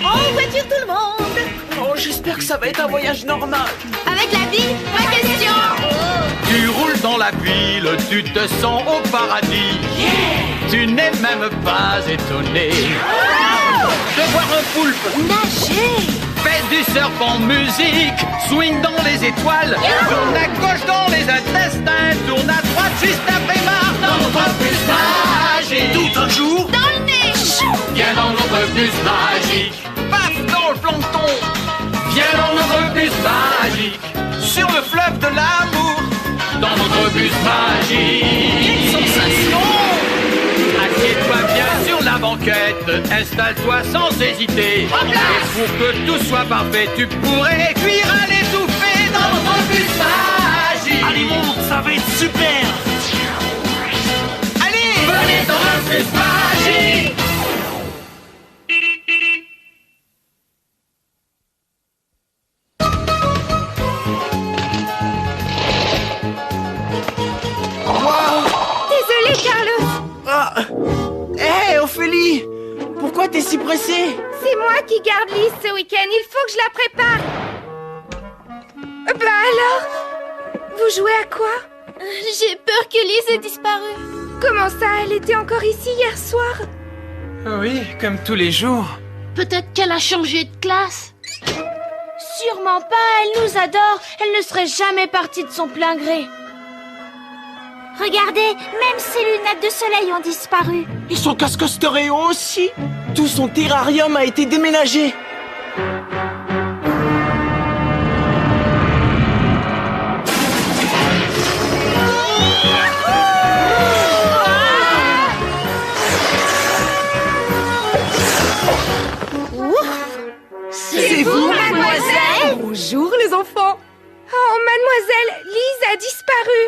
En voiture tout le monde! Oh, j'espère que ça va être un voyage normal. Avec la vie, pas question! Tu roules dans la ville, tu te sens au paradis. Tu n'es même pas étonné de voir un poulpe Nager! fait du surf en musique, swing dans les étoiles, tourne à gauche dans les intestins, tourne à droite juste après marre dans notre bus magique. Tout un jour. Dans le nez! Viens dans notre bus magique. Paf dans le plancton. Viens dans notre bus magique. Sur le fleuve de l'amour. Dans notre bus magique. Sensation. Assieds-toi bien sur la banquette, installe-toi sans hésiter. Et pour que tout soit parfait, tu pourrais cuire à l'étouffée dans notre bus magique. Allez, monte, ça va être super. Allez, Venez dans le bus magique. Désolée, Carlos! Ah. Hé, Ophélie, pourquoi t'es si pressée? C'est moi qui garde Lise ce week-end, il faut que je la prépare! Bah alors? Vous jouez à quoi? J'ai peur que Lise ait disparu. Comment ça? Elle était encore ici hier soir? Oui, comme tous les jours. Peut-être qu'elle a changé de classe. Sûrement pas, elle nous adore. Elle ne serait jamais partie de son plein gré. Regardez, même ses lunettes de soleil ont disparu. Et son casque stéréo aussi. Tout son terrarium a été déménagé. C'est vous, mademoiselle? Bonjour les enfants. Oh, mademoiselle, Lise a disparu.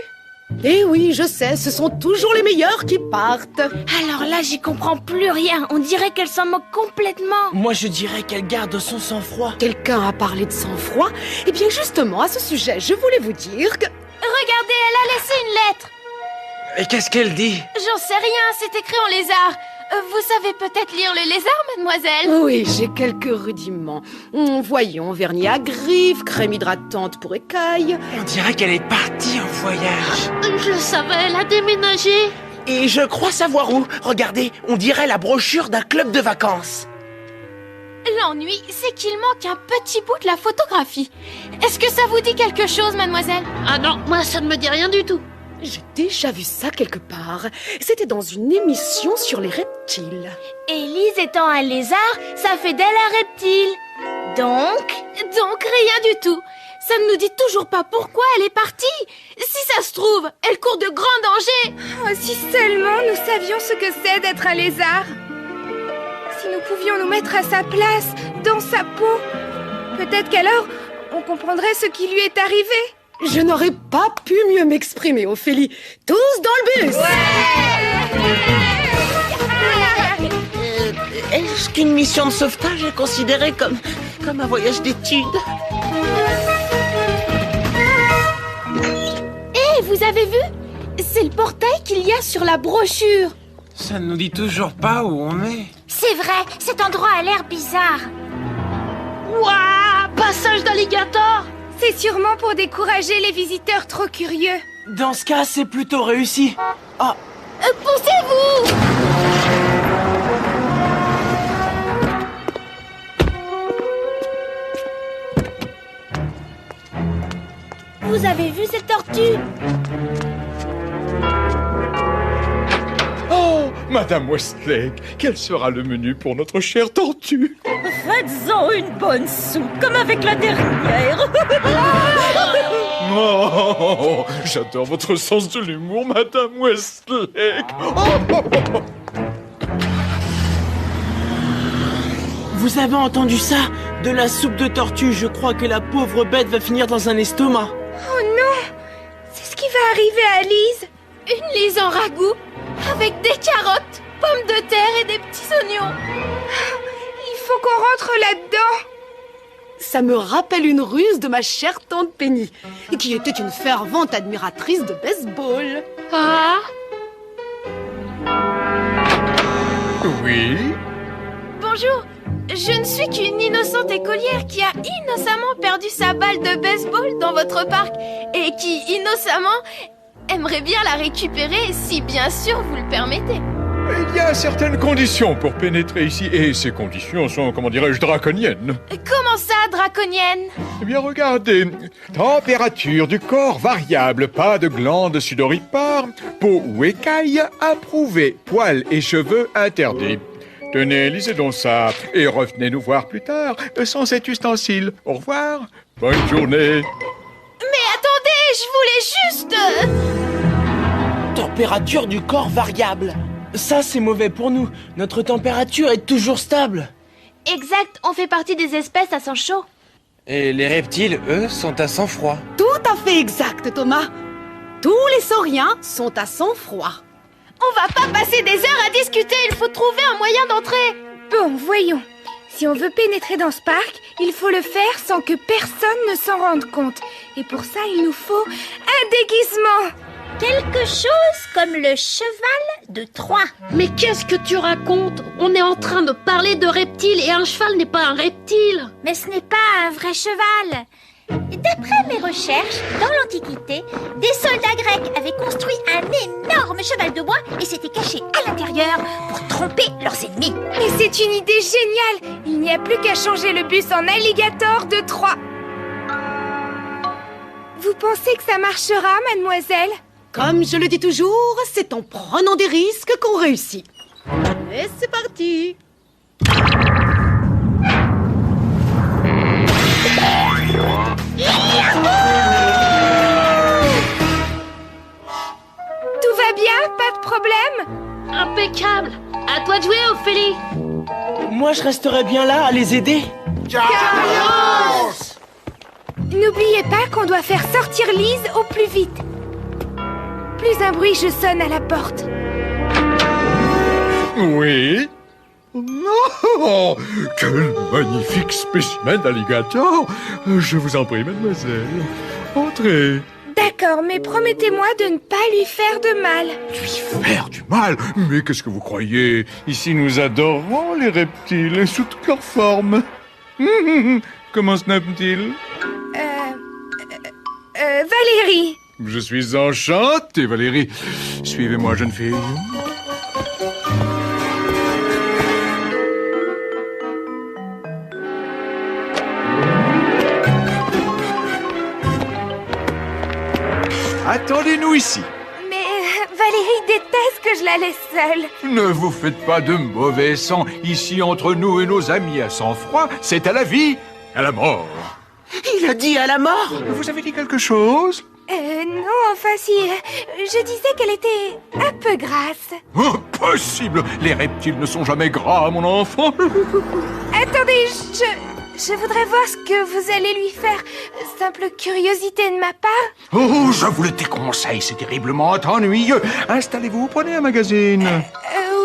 Eh oui, je sais, ce sont toujours les meilleurs qui partent. Alors là, j'y comprends plus rien. On dirait qu'elle s'en moque complètement. Moi, je dirais qu'elle garde son sang-froid. Quelqu'un a parlé de sang-froid? Eh bien justement, à ce sujet, je voulais vous dire que... Regardez, elle a laissé une lettre. Et qu'est-ce qu'elle dit? J'en sais rien, c'est écrit en lézard. Vous savez peut-être lire le lézard, mademoiselle? Oui, j'ai quelques rudiments. Voyons, vernis à griffes, crème hydratante pour écailles. On dirait qu'elle est partie en voyage. Je le savais, elle a déménagé. Et je crois savoir où. Regardez, on dirait la brochure d'un club de vacances. L'ennui, c'est qu'il manque un petit bout de la photographie. Est-ce que ça vous dit quelque chose, mademoiselle? Ah non, moi ça ne me dit rien du tout. J'ai déjà vu ça quelque part. C'était dans une émission sur les reptiles. Et Lise étant un lézard, ça fait d'elle un reptile. Donc rien du tout. Ça ne nous dit toujours pas pourquoi elle est partie. Si ça se trouve, elle court de grands dangers. Oh, si seulement nous savions ce que c'est d'être un lézard. Si nous pouvions nous mettre à sa place, dans sa peau, peut-être qu'alors on comprendrait ce qui lui est arrivé. Je n'aurais pas pu mieux m'exprimer, Ophélie. Tous dans le bus! Est-ce qu'une mission de sauvetage est considérée comme un voyage d'études? Hé, vous avez vu? C'est le portail qu'il y a sur la brochure. Ça ne nous dit toujours pas où on est. C'est vrai, cet endroit a l'air bizarre. Waouh, passage d'alligator. C'est sûrement pour décourager les visiteurs trop curieux. Dans ce cas, c'est plutôt réussi. Ah, Poussez-vous! Vous avez vu cette tortue? Oh, Madame Westlake, quel sera le menu pour notre chère tortue? Faites-en une bonne soupe, comme avec la dernière. Oh, j'adore votre sens de l'humour, Madame Westlake. vous avez entendu ça? De la soupe de tortue, je crois que la pauvre bête va finir dans un estomac. Oh non! C'est ce qui va arriver à Lise. Une Lise en ragoût, avec des carottes, pommes de terre et des petits oignons. Il faut qu'on rentre là-dedans. Ça me rappelle une ruse de ma chère tante Penny, qui était une fervente admiratrice de baseball. Ah, Oui? Bonjour. Je ne suis qu'une innocente écolière qui a innocemment perdu sa balle de baseball dans votre parc et qui, innocemment, aimerait bien la récupérer si bien sûr vous le permettez. Il y a certaines conditions pour pénétrer ici, et ces conditions sont, comment dirais-je, draconiennes. Comment ça, draconienne? Eh bien, regardez. Température du corps variable, pas de glandes sudoripares, peau ou écailles approuvées, poils et cheveux interdits. Tenez, lisez donc ça, et revenez nous voir plus tard, sans cet ustensile. Au revoir, bonne journée. Mais attendez, je voulais juste... Température du corps variable. Ça, c'est mauvais pour nous. Notre température est toujours stable. Exact, on fait partie des espèces à sang chaud. Et les reptiles, eux, sont à sang froid. Tout à fait exact, Thomas. Tous les sauriens sont à sang froid. On va pas passer des heures à discuter, il faut trouver un moyen d'entrer. Bon, voyons. Si on veut pénétrer dans ce parc, il faut le faire sans que personne ne s'en rende compte. Et pour ça, il nous faut un déguisement. Quelque chose comme le cheval de Troie. Mais qu'est-ce que tu racontes? On est en train de parler de reptiles et un cheval n'est pas un reptile. Mais ce n'est pas un vrai cheval. D'après mes recherches, dans l'Antiquité, des soldats grecs avaient construit un énorme cheval de bois et s'étaient cachés à l'intérieur pour tromper leurs ennemis. Mais c'est une idée géniale. Il n'y a plus qu'à changer le bus en alligator de Troie. Vous pensez que ça marchera, mademoiselle? Comme je le dis toujours, c'est en prenant des risques qu'on réussit. Et c'est parti. Tout va bien? Pas de problème? Impeccable. À toi de jouer, Ophélie. Moi, je resterai bien là à les aider. N'oubliez pas qu'on doit faire sortir Lise au plus vite. Plus un bruit, je sonne à la porte. Oui? Oh, quel magnifique spécimen d'alligator! Je vous en prie, mademoiselle. Entrez. D'accord, mais promettez-moi de ne pas lui faire de mal. Lui faire du mal? Mais qu'est-ce que vous croyez? Ici, nous adorons les reptiles sous toutes leurs formes. Comment se nomme-t-il? Valérie. Je suis enchanté, Valérie. Suivez-moi, jeune fille. Attendez-nous ici. Mais Valérie déteste que je la laisse seule. Ne vous faites pas de mauvais sang. Ici, entre nous et nos amis à sang-froid, c'est à la vie, à la mort. Il a dit à la mort. Vous avez dit quelque chose? Non, enfin si, je disais qu'elle était un peu grasse. Impossible! Les reptiles ne sont jamais gras, mon enfant. Attendez, je voudrais voir ce que vous allez lui faire. Simple curiosité de ma part. Oh, je vous le déconseille, c'est terriblement ennuyeux. Installez-vous, prenez un magazine.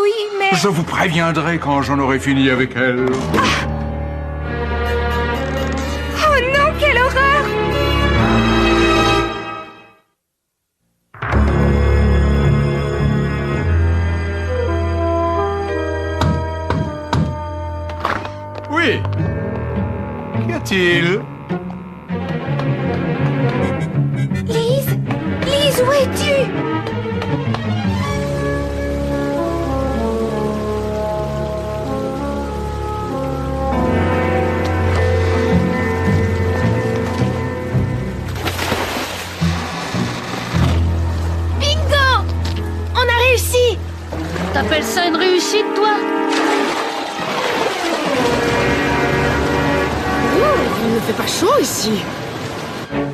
Oui, mais... Je vous préviendrai quand j'en aurai fini avec elle. Oh non, quelle horreur! Oui. Qu'y a-t-il? Lise? Lise, où es-tu? Bingo! On a réussi! T'appelles ça une réussite, toi? Il ne fait pas chaud ici.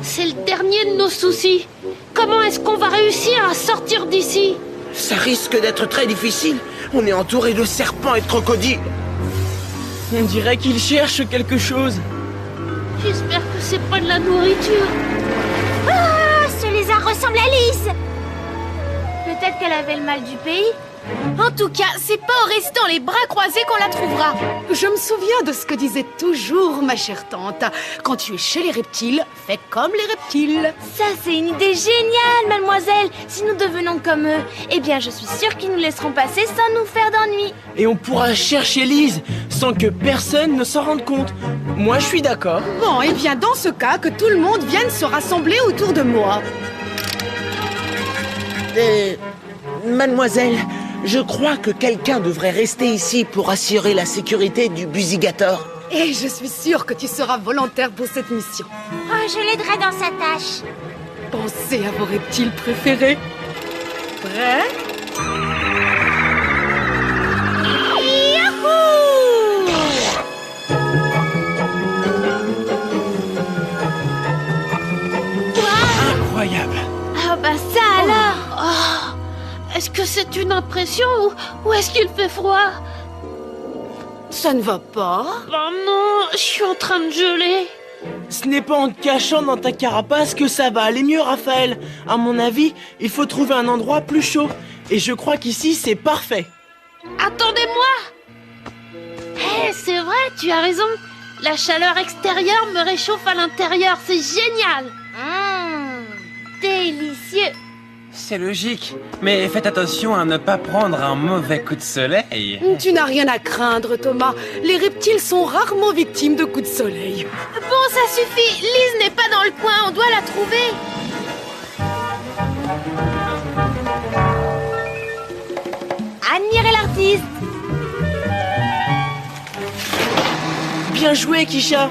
C'est le dernier de nos soucis. Comment est-ce qu'on va réussir à sortir d'ici? Ça risque d'être très difficile. On est entouré de serpents et de crocodiles. On dirait qu'ils cherchent quelque chose. J'espère que c'est pas de la nourriture. Ah, ce lézard ressemble à Lise. Peut-être qu'elle avait le mal du pays. En tout cas, c'est pas en restant les bras croisés qu'on la trouvera. Je me souviens de ce que disait toujours ma chère tante. Quand tu es chez les reptiles, fais comme les reptiles. Ça, c'est une idée géniale, mademoiselle. Si nous devenons comme eux, eh bien, je suis sûre qu'ils nous laisseront passer sans nous faire d'ennui. Et on pourra chercher Lise sans que personne ne s'en rende compte. Moi, je suis d'accord. Bon, et bien dans ce cas, que tout le monde vienne se rassembler autour de moi. Mademoiselle, je crois que quelqu'un devrait rester ici pour assurer la sécurité du Busigator. Et je suis sûre que tu seras volontaire pour cette mission. Oh, je l'aiderai dans sa tâche. Pensez à vos reptiles préférés. Prêt? Incroyable. Ah bah ça alors. Est-ce que c'est une impression ou est-ce qu'il fait froid? Ça ne va pas? Oh non, je suis en train de geler. Ce n'est pas en te cachant dans ta carapace que ça va aller mieux, Raphaël. À mon avis, il faut trouver un endroit plus chaud. Et je crois qu'ici, c'est parfait. Attendez-moi. C'est vrai, tu as raison. La chaleur extérieure me réchauffe à l'intérieur, c'est génial. Délicieux. C'est logique. Mais faites attention à ne pas prendre un mauvais coup de soleil. Tu n'as rien à craindre, Thomas. Les reptiles sont rarement victimes de coups de soleil. Bon, ça suffit. Lise n'est pas dans le coin, on doit la trouver. Admirez l'artiste. Bien joué, Kisha.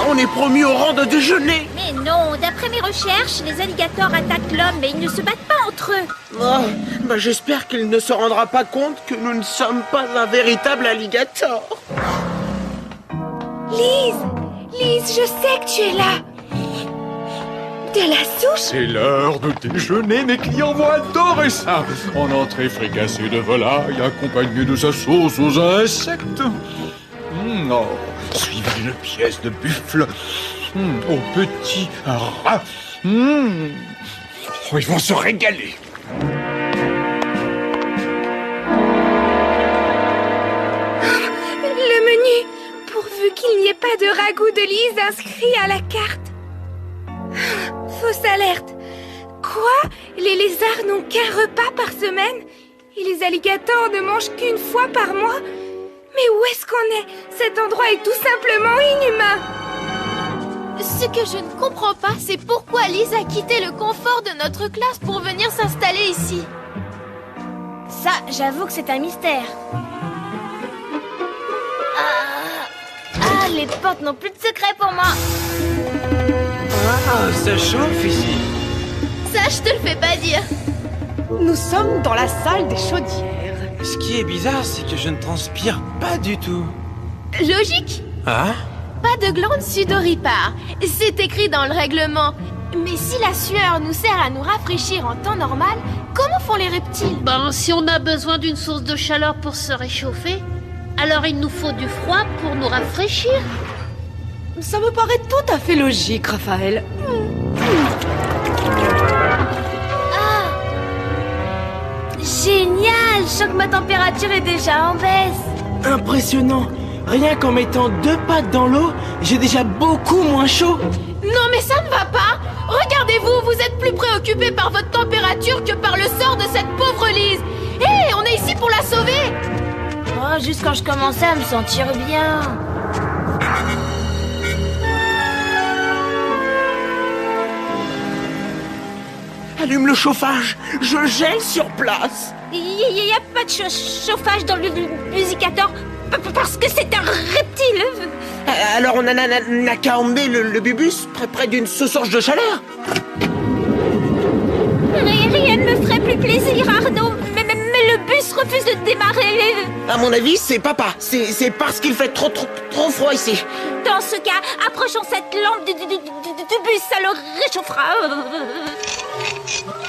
On est promis au rang de déjeuner. Mais non, d'après mes recherches, les alligators attaquent l'homme, mais ils ne se battent pas entre eux. Bah j'espère qu'il ne se rendra pas compte que nous ne sommes pas un véritable alligator. Lise, je sais que tu es là. De la souche? C'est l'heure de déjeuner, mes clients vont adorer ça. En entrée, fricassée de volaille, accompagnée de sa sauce aux insectes. Oh, suivi d'une pièce de buffle. Au petit rat. Oh, ils vont se régaler. Le menu, pourvu qu'il n'y ait pas de ragoût de Lise inscrit à la carte. Fausse alerte. Quoi? Les lézards n'ont qu'un repas par semaine? Et les alligators ne mangent qu'une fois par mois? Mais où est-ce qu'on est? Cet endroit est tout simplement inhumain. Ce que je ne comprends pas, c'est pourquoi Lise a quitté le confort de notre classe pour venir s'installer ici. Ça, j'avoue que c'est un mystère. Les portes n'ont plus de secret pour moi. Ça chauffe ici. Ça, je te le fais pas dire. Nous sommes dans la salle des chaudières. Ce qui est bizarre, c'est que je ne transpire pas du tout. Logique. Ah? Pas de glande sudoripare. C'est écrit dans le règlement. Mais si la sueur nous sert à nous rafraîchir en temps normal, comment font les reptiles? Si on a besoin d'une source de chaleur pour se réchauffer, alors il nous faut du froid pour nous rafraîchir. Ça me paraît tout à fait logique, Raphaël. Génial! Je sens que ma température est déjà en baisse. Impressionnant. Rien qu'en mettant 2 pattes dans l'eau, j'ai déjà beaucoup moins chaud. Non mais ça ne va pas! Regardez-vous, vous êtes plus préoccupés par votre température que par le sort de cette pauvre Lise. Hé, on est ici pour la sauver! Oh, juste quand je commençais à me sentir bien. Allume le chauffage, je gèle sur place. Il n'y a pas de chauffage dans le busicator parce que c'est un reptile. Alors on n'a qu'à emmener le bubus près d'une source de chaleur. Rien ne me ferait plus plaisir, Arnaud. Mais le bus refuse de démarrer. À mon avis, c'est papa. C'est parce qu'il fait trop froid ici. Dans ce cas, approchons cette lampe du bus, ça le réchauffera.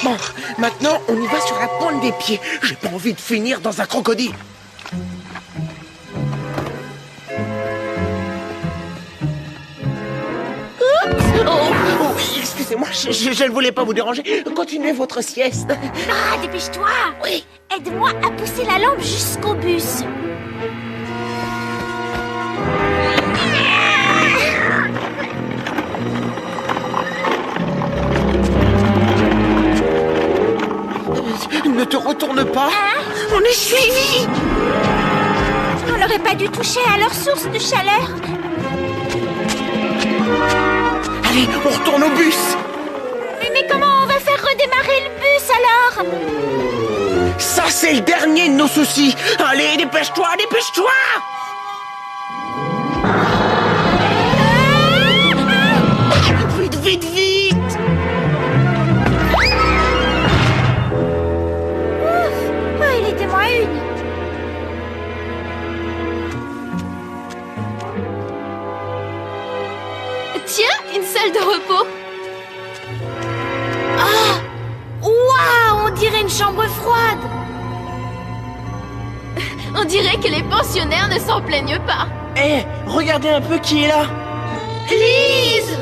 Bon, maintenant, on y va sur la pointe des pieds. J'ai pas envie de finir dans un crocodile. Oh, excusez-moi, je ne voulais pas vous déranger. Continuez votre sieste. Ah, dépêche-toi. Oui. Aide-moi à pousser la lampe jusqu'au bus. Ne te retourne pas. On est suivis. On n'aurait pas dû toucher à leur source de chaleur. Allez, on retourne au bus. Mais comment on va faire redémarrer le bus alors? Ça, c'est le dernier de nos soucis. Allez, dépêche-toi, dépêche-toi. Vite, vite, vite. Oh, il était moins une. Tiens, une salle de repos. Ah! Waouh! On dirait une chambre froide. On dirait que les pensionnaires ne s'en plaignent pas. Eh, regardez un peu qui est là. Lise!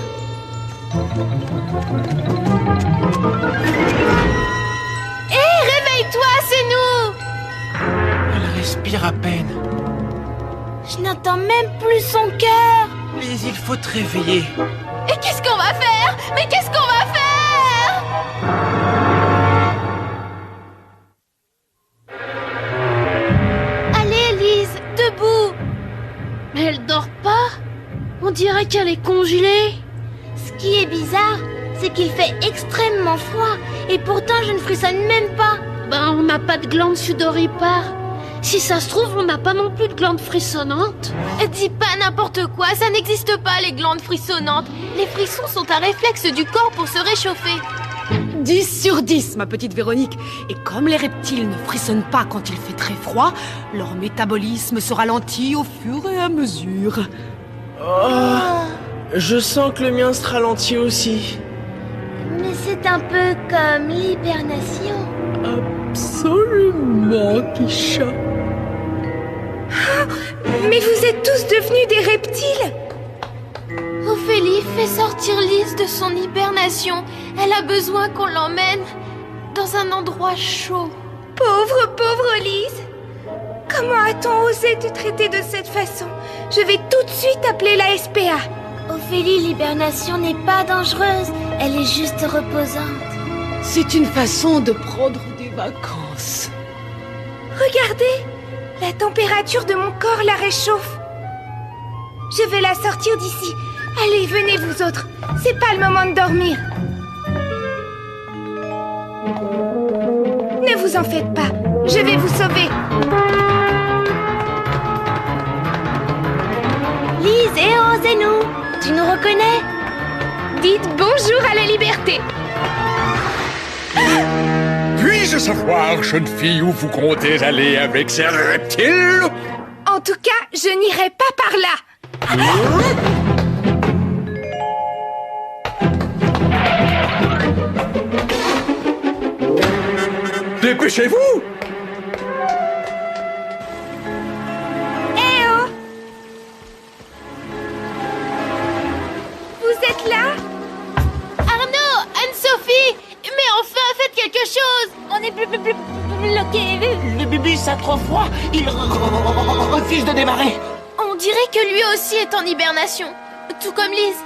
Hé, réveille-toi, c'est nous! Elle respire à peine. Je n'entends même plus son cœur. Lise, il faut te réveiller. Et qu'est-ce qu'on va faire? Mais qu'est-ce qu'on va faire? Allez, Lise, debout. Mais elle dort pas. On dirait qu'elle est congelée. Ce qui est bizarre, c'est qu'il fait extrêmement froid. Et pourtant, je ne frissonne même pas. Ben, on n'a pas de glande sudoripare. Si ça se trouve, on n'a pas non plus de glande frissonnante. Dis pas n'importe quoi, ça n'existe pas les glandes frissonnantes. Les frissons sont un réflexe du corps pour se réchauffer. 10 sur 10, ma petite Véronique. Et comme les reptiles ne frissonnent pas quand il fait très froid, leur métabolisme se ralentit au fur et à mesure. Oh, je sens que le mien se ralentit aussi. Mais c'est un peu comme l'hibernation. Absolument, Kisha. Mais vous êtes tous devenus des reptiles. Ophélie, fais sortir Lise de son hibernation. Elle a besoin qu'on l'emmène dans un endroit chaud. Pauvre Lise. Comment a-t-on osé te traiter de cette façon? Je vais tout de suite appeler la SPA. Ophélie, l'hibernation n'est pas dangereuse. Elle est juste reposante. C'est une façon de prendre des vacances. Regardez, la température de mon corps la réchauffe. Je vais la sortir d'ici. Allez, venez vous autres. C'est pas le moment de dormir. Ne vous en faites pas. Je vais vous sauver. Lise, c'est nous. Tu nous reconnais? Dites bonjour à la liberté. Puis-je savoir, jeune fille, où vous comptez aller avec ces reptiles? En tout cas, je n'irai pas par là. Dépêchez-vous! Eh oh! Vous êtes là? Arnaud, Anne-Sophie, mais enfin, faites quelque chose. On est bloqués. Le bus a trop froid. Il refuse de démarrer. On dirait que lui aussi est en hibernation, tout comme Lise.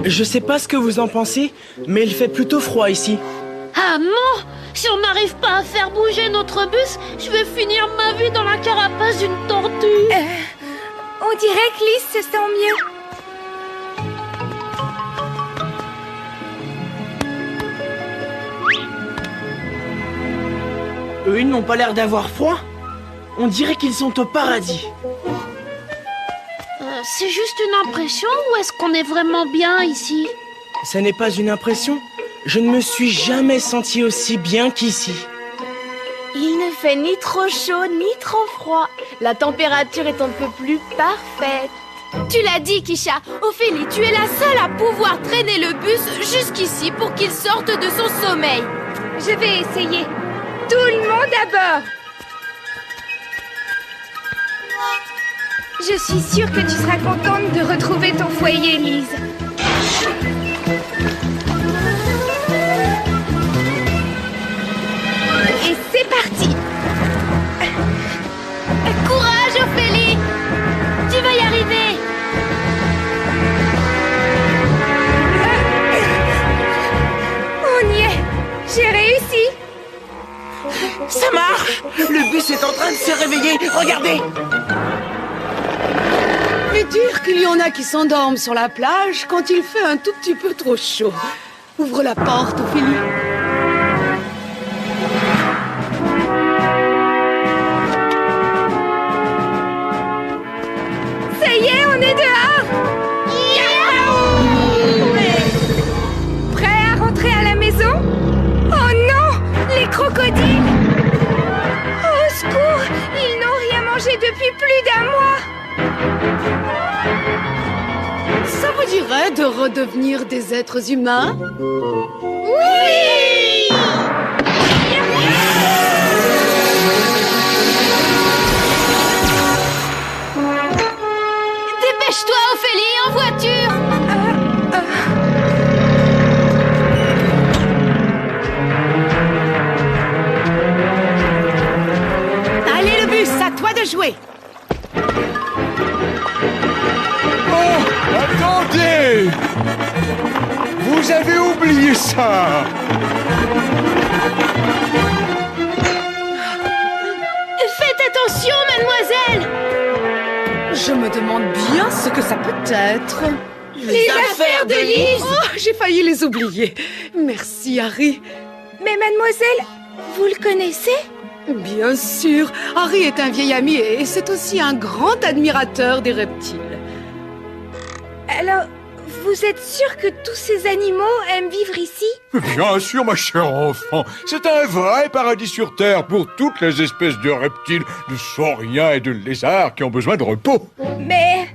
Je sais pas ce que vous en pensez, mais il fait plutôt froid ici. Ah non! Si on n'arrive pas à faire bouger notre bus, je vais finir ma vie dans la carapace d'une tortue. On dirait que Lise se sent mieux. Eux, ils n'ont pas l'air d'avoir froid. On dirait qu'ils sont au paradis. C'est juste une impression ou est-ce qu'on est vraiment bien ici? Ça n'est pas une impression. Je ne me suis jamais senti aussi bien qu'ici. Il ne fait ni trop chaud ni trop froid. La température est un peu plus parfaite. Tu l'as dit, Kisha. Ophélie, tu es la seule à pouvoir traîner le bus jusqu'ici pour qu'il sorte de son sommeil. Je vais essayer. Tout le monde à bord. Je suis sûre que tu seras contente de retrouver ton foyer, Lise. Et c'est parti. Courage, Ophélie. Tu vas y arriver. On y est. J'ai réussi. marche! Le bus est en train de se réveiller, regardez! Mais dire qu'il y en a qui s'endorment sur la plage quand il fait un tout petit peu trop chaud. Ouvre la porte, Ophélie. Ça y est, on est dehors. Prêt à rentrer à la maison? Oh non, les crocodiles! Au secours, ils n'ont rien mangé depuis plus d'1 mois. Ça vous dirait de redevenir des êtres humains? Oui! Dépêche-toi, Ophélie, en voiture! Allez, le bus, à toi de jouer. Oh, attendez! Vous avez oublié ça! Faites attention, mademoiselle! Je me demande bien ce que ça peut être. Les affaires de Lise! Oh, j'ai failli les oublier. Merci, Harry. Mais mademoiselle, vous le connaissez? Bien sûr, Harry est un vieil ami et c'est aussi un grand admirateur des reptiles. Alors, vous êtes sûr que tous ces animaux aiment vivre ici? Bien sûr, ma chère enfant, c'est un vrai paradis sur Terre pour toutes les espèces de reptiles, de sauriens et de lézards qui ont besoin de repos. Mais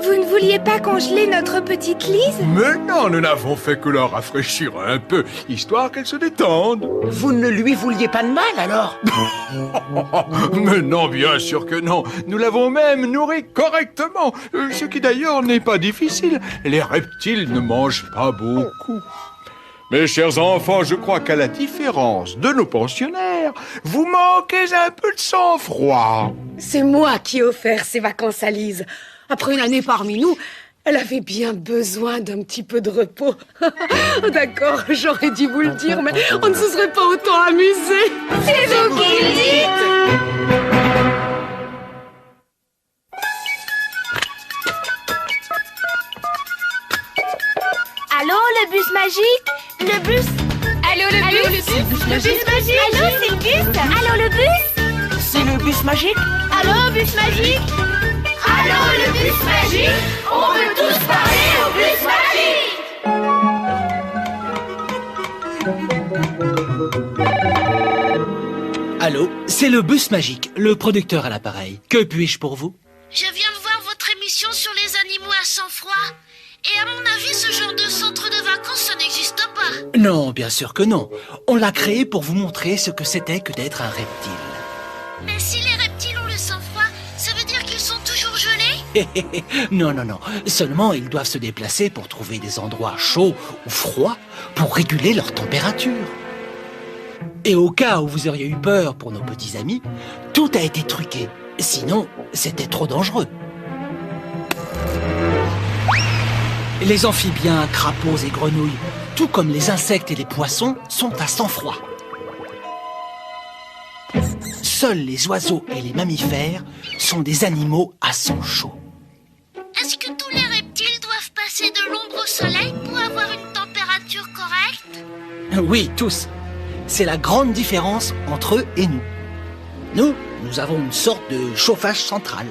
vous ne vouliez pas congeler notre petite Lise? Mais non, nous n'avons fait que la rafraîchir un peu, histoire qu'elle se détende. Vous ne lui vouliez pas de mal, alors? Mais non, bien sûr que non. Nous l'avons même nourrie correctement, ce qui d'ailleurs n'est pas difficile. Les reptiles ne mangent pas beaucoup. Mes chers enfants, je crois qu'à la différence de nos pensionnaires, vous manquez un peu de sang-froid. C'est moi qui ai offert ces vacances à Lise. Après une année parmi nous, elle avait bien besoin d'un petit peu de repos. D'accord, j'aurais dû vous le dire, mais on ne se serait pas autant amusé. C'est vous qui le dites! Allô, le bus magique? Le bus? Allô, le bus? Le bus magique? Allô, c'est le bus? Allô, le bus? C'est le bus magique? Allô, bus magique? Allô, le bus magique? On veut tous parler au bus magique! Allô, c'est le bus magique, le producteur à l'appareil. Que puis-je pour vous? Je viens de voir votre émission sur les animaux à sang-froid. Et à mon avis, ce genre de centre de vacances, ça n'existe pas. Non, bien sûr que non. On l'a créé pour vous montrer ce que c'était que d'être un reptile. Mais si les reptiles ont le sang-froid, ça veut dire qu'ils sont toujours gelés? Non, non, non. Seulement, ils doivent se déplacer pour trouver des endroits chauds ou froids pour réguler leur température. Et au cas où vous auriez eu peur pour nos petits amis, tout a été truqué. Sinon, c'était trop dangereux. Les amphibiens, crapauds et grenouilles, tout comme les insectes et les poissons, sont à sang-froid. Seuls les oiseaux et les mammifères sont des animaux à sang chaud. Est-ce que tous les reptiles doivent passer de l'ombre au soleil pour avoir une température correcte? Oui, tous. C'est la grande différence entre eux et nous. Nous avons une sorte de chauffage central.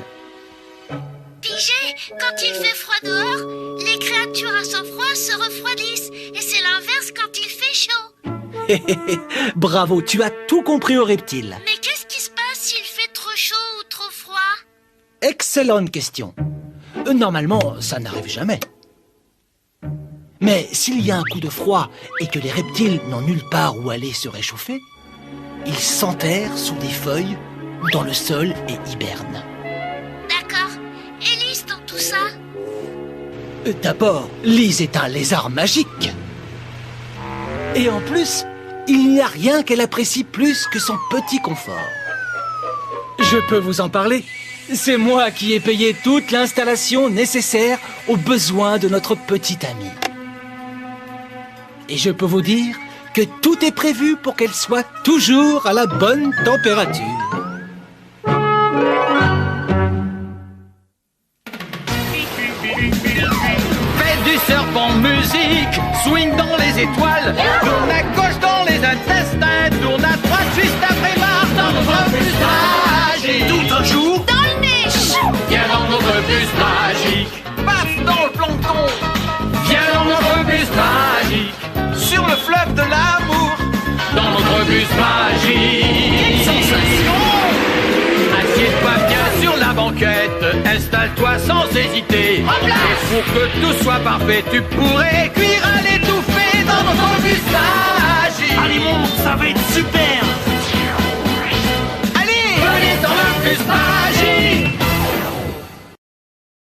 Pigé, quand il fait froid dehors, les créatures à sang-froid se refroidissent. Et c'est l'inverse quand il fait chaud. Bravo, tu as tout compris aux reptiles. Mais qu'est-ce qui se passe s'il fait trop chaud ou trop froid? Excellente question. Normalement, ça n'arrive jamais. Mais s'il y a un coup de froid et que les reptiles n'ont nulle part où aller se réchauffer, ils s'enterrent sous des feuilles ou dans le sol et hibernent. D'accord. Et Lise dans tout ça? D'abord, Lise est un lézard magique. Et en plus, il n'y a rien qu'elle apprécie plus que son petit confort. Je peux vous en parler. C'est moi qui ai payé toute l'installation nécessaire aux besoins de notre petite amie. Et je peux vous dire que tout est prévu pour qu'elle soit toujours à la bonne température. Fais du serpent musique, swing dans les étoiles, tourne à gauche dans les intestins, tourne à droite juste après marre dans notre bus magique. Tout un jour, Dans le nez. viens dans notre bus magique. Paf dans le plancton, viens dans notre bus magique. Sur le fleuve de l'amour, dans notre bus magique. Quelle sensation! Assieds-toi bien sur la banquette, installe-toi sans hésiter. Et pour que tout soit parfait, tu pourrais cuire à l'étouffée dans notre bus magique. Allez, monte, ça va être super. Allez, venez dans le bus magique.